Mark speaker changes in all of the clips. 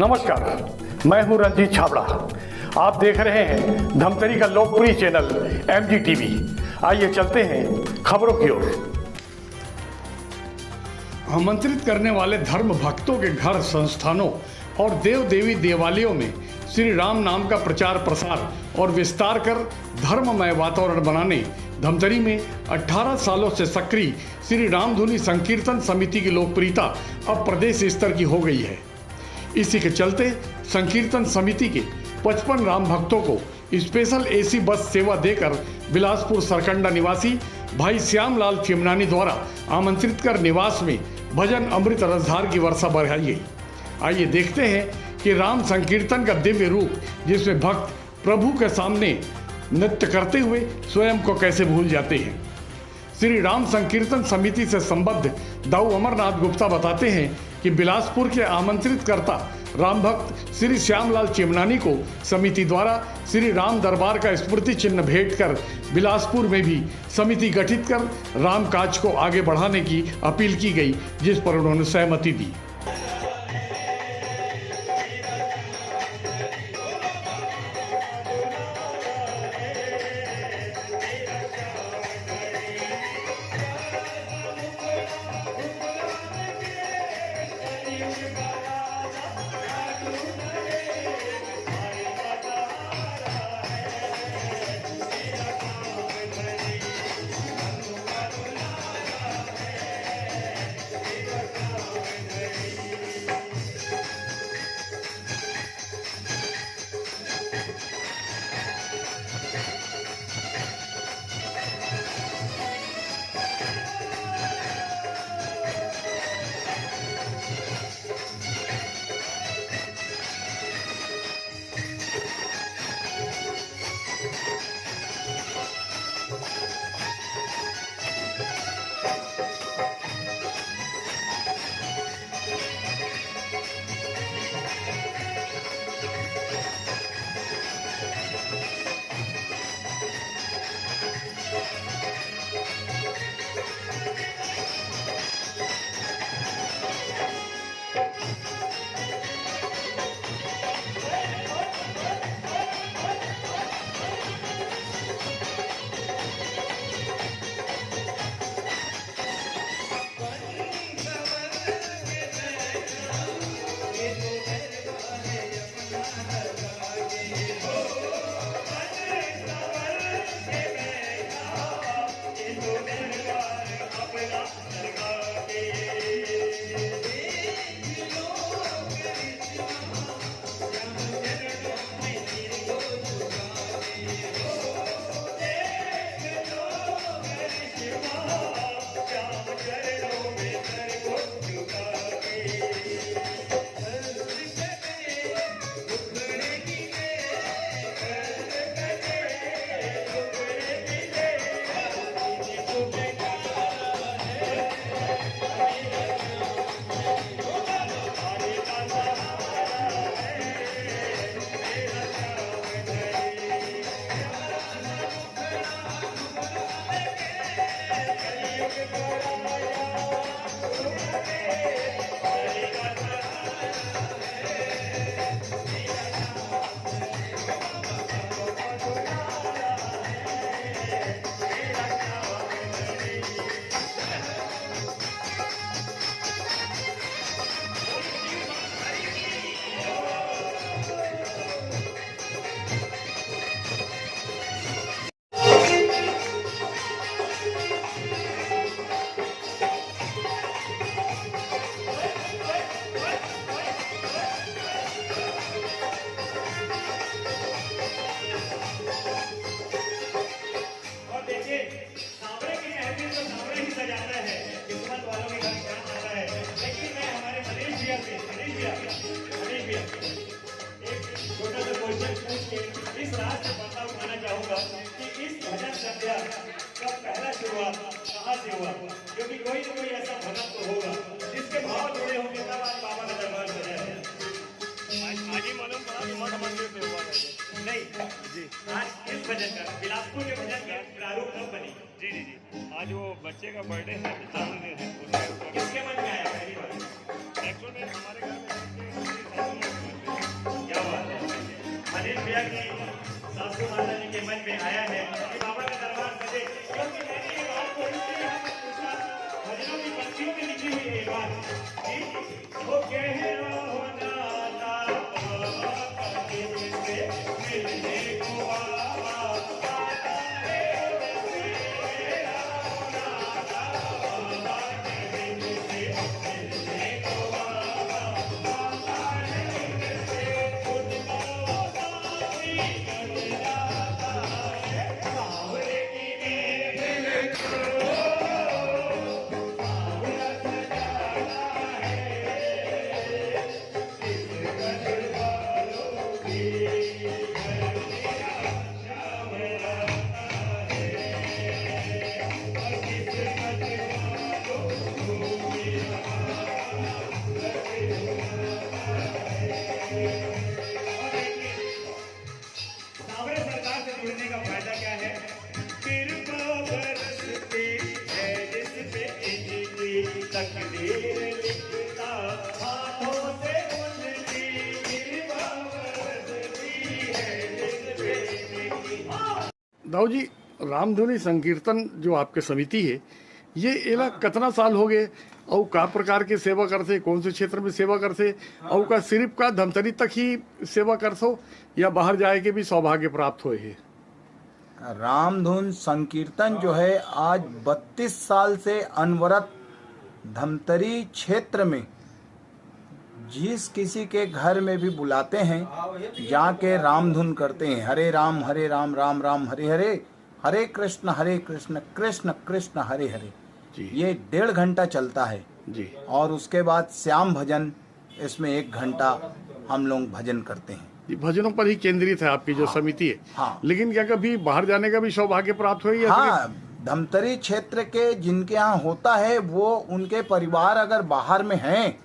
Speaker 1: नमस्कार, मैं हूं रंजीत छाबड़ा। आप देख रहे हैं धमतरी का लोकप्रिय चैनल MG TV। आइए चलते हैं खबरों की ओर। आमंत्रित करने वाले धर्म भक्तों के घर, संस्थानों और देव देवी देवालयों में श्री राम नाम का प्रचार प्रसार और विस्तार कर धर्ममय वातावरण बनाने धमतरी में 18 सालों से सक्रिय श्री रामधुनी संकीर्तन समिति की लोकप्रियता अब प्रदेश स्तर की हो गई है। इसी के चलते संकीर्तन समिति के 55 राम भक्तों को स्पेशल AC बस सेवा देकर बिलासपुर सरकंडा निवासी भाई श्यामलाल चिमनानी द्वारा आमंत्रित कर निवास में भजन अमृत रसधार की वर्षा बढ़ाई गई। आइए देखते हैं कि राम संकीर्तन का दिव्य रूप, जिसमें भक्त प्रभु के सामने नृत्य करते हुए स्वयं को कैसे भूल जाते हैं। श्री राम संकीर्तन समिति से संबद्ध दाऊ अमरनाथ गुप्ता बताते हैं कि बिलासपुर के आमंत्रित करता राम भक्त श्री श्यामलाल चिमनानी को समिति द्वारा श्री राम दरबार का स्मृति चिन्ह भेंट कर बिलासपुर में भी समिति गठित कर राम काज को आगे बढ़ाने की अपील की गई, जिस पर उन्होंने सहमति दी।
Speaker 2: इस रात से पता उठाना चाहूंगा कि इस भजन संध्या का पहला शुरुआत कहाँ से हुआ, क्योंकि कोई न कोई ऐसा भजन तो होगा जिसके भाव जुड़े होंगे, तब आज बाबा का दरबार सजा है। आज ही मालूम पड़ा कि मठ मंदिर से हुआ नहीं जी। आज इस भजन का बिलासपुर के भजन का प्रारूप कब बनी? जी जी जी, आज वो बच्चे का बर्थडे है, किसके मन में आया पहली बार? एक्चुअली हमारे घर में राजेश भैया की सासू माता जी के मन में आया है कि बाबा का दरबार सजे, क्योंकि मैंने ये बात को इसलिए आपको पूछा, भजनों की पंक्तियों में लिखी हुई है ये बात कि वो गहरा हो नाता बाबा का दिल से मिलने को बाबा आता है, गहरा हो नाता बाबा के दिल से मिलने को बाबा आता है, दिल से खुद को साथी कर जाता है, सावरे की दिल को सावरा सजाता सावरे सरकार से जुड़ने का फायदा क्या है? कृपा बरसती है जिस पे इनकी तकदीर लिखता हाथों से उनकी, कृपा बरसती है जिस पे इनकी।
Speaker 1: दाऊ जी, रामधुनी संकीर्तन जो आपके समिति है, ये एला कितना साल हो गए और का प्रकार के सेवा करते, कौन से क्षेत्र में सेवा करते, और का सिर्फ का धमतरी तक ही सेवा करसो या बाहर जाए के भी सौभाग्य प्राप्त हुए है?
Speaker 3: रामधुन संकीर्तन जो है आज 32 साल से अनवरत धमतरी क्षेत्र में जिस किसी के घर में भी बुलाते हैं जाके रामधुन करते हैं। हरे राम राम राम हरे हरे, हरे कृष्ण कृष्ण कृष्ण हरे हरे।
Speaker 1: जी।
Speaker 3: ये 1.5 घंटा चलता है
Speaker 1: जी।
Speaker 3: और उसके बाद श्याम भजन, इसमें 1 घंटा हम लोग भजन करते हैं।
Speaker 1: ये भजनों पर ही केंद्रित है आपकी जो समिति है।
Speaker 3: हाँ।
Speaker 1: लेकिन क्या कभी बाहर जाने का भी सौभाग्य प्राप्त हुई है?
Speaker 3: हाँ, धमतरी क्षेत्र के जिनके यहाँ होता है वो उनके परिवार अगर बाहर में हैं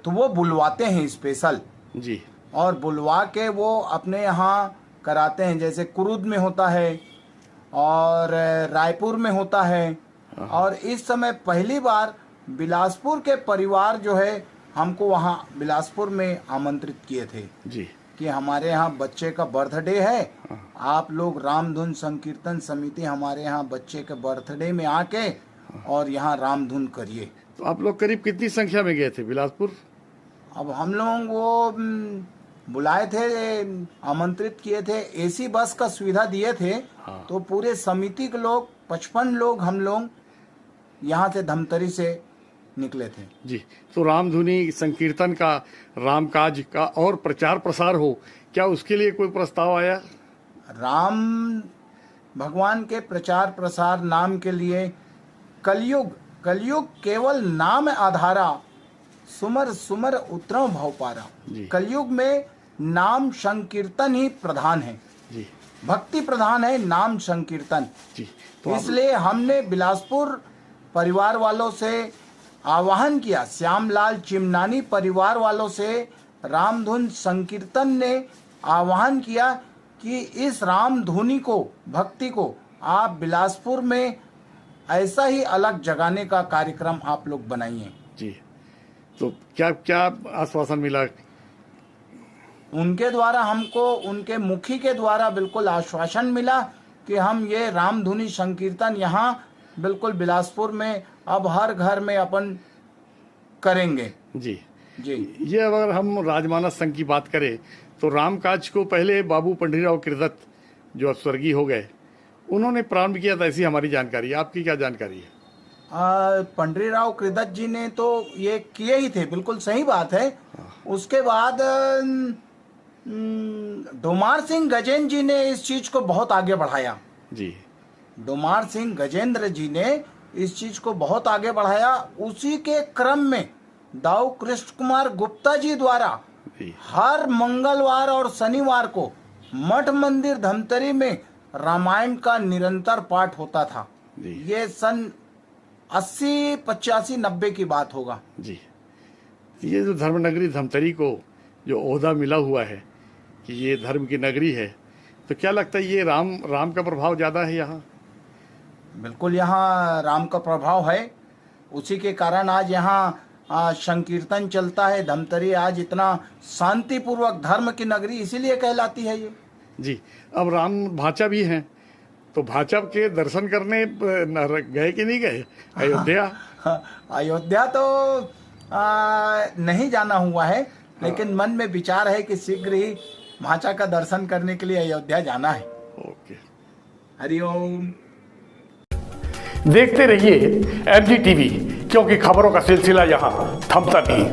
Speaker 3: तो वो बुलवाते हैं स्पेशल
Speaker 1: जी।
Speaker 3: और बुलवा के वो अपने यहाँ कराते हैं। जैसे कुरुद में होता है और रायपुर में होता है, और इस समय पहली बार बिलासपुर के परिवार जो है हमको वहाँ बिलासपुर में आमंत्रित किए थे
Speaker 1: जी।
Speaker 3: कि हमारे यहाँ बच्चे का बर्थडे है, आप लोग रामधुन संकीर्तन समिति हमारे यहाँ बच्चे के बर्थडे में आके और यहाँ रामधुन करिए।
Speaker 1: तो आप लोग करीब कितनी संख्या में गए थे बिलासपुर?
Speaker 3: अब हम लोग वो बुलाए थे, आमंत्रित किए थे, एसी बस का सुविधा दिए थे।
Speaker 1: हाँ।
Speaker 3: तो पूरे समिति के लोग 55 लोग हम लोग यहाँ से धमतरी से निकले थे।
Speaker 1: जी। तो रामधुनी संकीर्तन का, रामकाज का और प्रचार प्रसार हो, क्या उसके लिए कोई प्रस्ताव आया?
Speaker 3: राम भगवान के प्रचार प्रसार नाम के लिए कलयुग केवल नाम आधारा, सुमर सुमर उतरव भव पारा।
Speaker 1: जी।
Speaker 3: कलयुग में नाम संकीर्तन ही प्रधान है,
Speaker 1: जी।
Speaker 3: भक्ति प्रधान है नाम संकीर्तन।
Speaker 1: जी। तो
Speaker 3: इसलिए हमने बिलासपुर परिवार वालों से आह्वान किया, श्यामलाल चिमनानी परिवार वालों से रामधुन संकीर्तन ने आह्वान किया कि इस रामधुनी को, भक्ति को आप बिलासपुर में ऐसा ही अलग जगाने का कार्यक्रम आप लोग बनाइए।
Speaker 1: जी। तो क्या क्या आश्वासन मिला?
Speaker 3: उनके द्वारा हमको, उनके मुखी के द्वारा बिल्कुल आश्वासन मिला कि हम ये रामधुनी संकीर्तन यहाँ बिल्कुल बिलासपुर में अब हर घर में अपन करेंगे।
Speaker 1: जी।
Speaker 3: जी।
Speaker 1: ये अगर हम राजमानस संघ की बात करें तो रामकाज को पहले बाबू पंडरीराव कृदत्त जो अब स्वर्गीय हो गए, उन्होंने प्रारंभ किया था, ऐसी हमारी जानकारी है। आपकी क्या जानकारी है?
Speaker 3: पंडरीराव कृदत्त जी ने तो ये किए ही थे, बिल्कुल सही बात है। उसके बाद डोमार सिंह गजेंद्र जी ने इस चीज को बहुत आगे बढ़ाया।
Speaker 1: जी।
Speaker 3: डोमार सिंह गजेंद्र जी ने इस चीज को बहुत आगे बढ़ाया। उसी के क्रम में दाऊ कृष्ण कुमार गुप्ता जी द्वारा
Speaker 1: जी।
Speaker 3: हर मंगलवार और शनिवार को मठ मंदिर धमतरी में रामायण का निरंतर पाठ होता था।
Speaker 1: जी।
Speaker 3: ये सन 80, 85, 90 की बात होगा।
Speaker 1: जी। ये जो धर्मनगरी धमतरी को जो ओहदा मिला हुआ है कि ये धर्म की नगरी है, तो क्या लगता है ये राम का प्रभाव ज़्यादा है यहाँ?
Speaker 3: बिल्कुल, यहाँ राम का प्रभाव है। उसी के कारण आज यहाँ संकीर्तन चलता है। धमतरी आज इतना शांतिपूर्वक धर्म की नगरी इसीलिए कहलाती है ये।
Speaker 1: जी, अब राम भाचा भी हैं, तो भाचा के दर्शन करने गए कि नहीं गए अयोध्या?
Speaker 3: अयोध्या तो नहीं जाना हुआ है, लेकिन मन में विचार है कि शीघ्र ही भाचा का दर्शन करने के लिए अयोध्या जाना है।
Speaker 1: ओके,
Speaker 3: हरिओम।
Speaker 1: देखते रहिए MG TV, क्योंकि खबरों का सिलसिला यहाँ थमता नहीं।